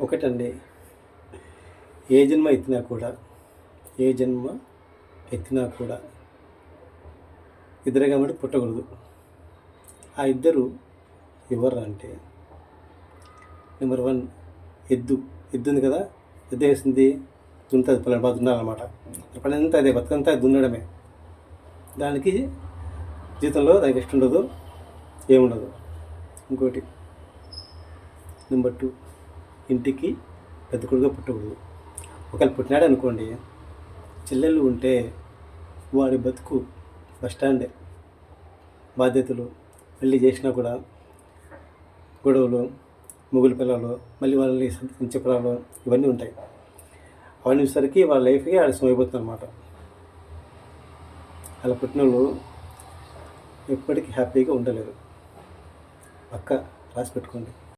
ఒకటండి, ఏ జన్మ ఎత్తినా కూడా ఏ జన్మ ఎత్తినా కూడా ఇద్దరే కాబట్టి పుట్టకూడదు. ఆ ఇద్దరు ఎవరు అంటే, నెంబర్ 1 ఎద్దు. ఎద్దు ఉంది కదా, ఎద్దు వేస్తుంది దున్నుతుంది, పొలం బాగా దున్నాలన్నమాట. పనంతా అదే, బతుకంతా దున్నడమే. దానికి జీవితంలో దానికి ఇష్టం ఉండదు, ఏముండదు. ఇంకోటి నెంబర్ 2, ఇంటికి పెద్ద కొడుకుగా పుట్టకూడదు. ఒకవేళ పుట్టినాడు అనుకోండి, చెల్లెళ్ళు ఉంటే వాడి బతుకు బస్టాండే. బాధ్యతలు, పెళ్ళి చేసినా కూడా గొడవలు, మొగులు పిల్లలు, మళ్ళీ వాళ్ళని చెప్పడాలు, ఇవన్నీ ఉంటాయి. అవన్నీ వచ్చేసరికి వాళ్ళ లైఫ్కి ఆలస్యం అయిపోతుంది అనమాట. అలా పుట్టిన వాళ్ళు ఎప్పటికీ హ్యాపీగా ఉండలేరు. పక్క రాసి పెట్టుకోండి.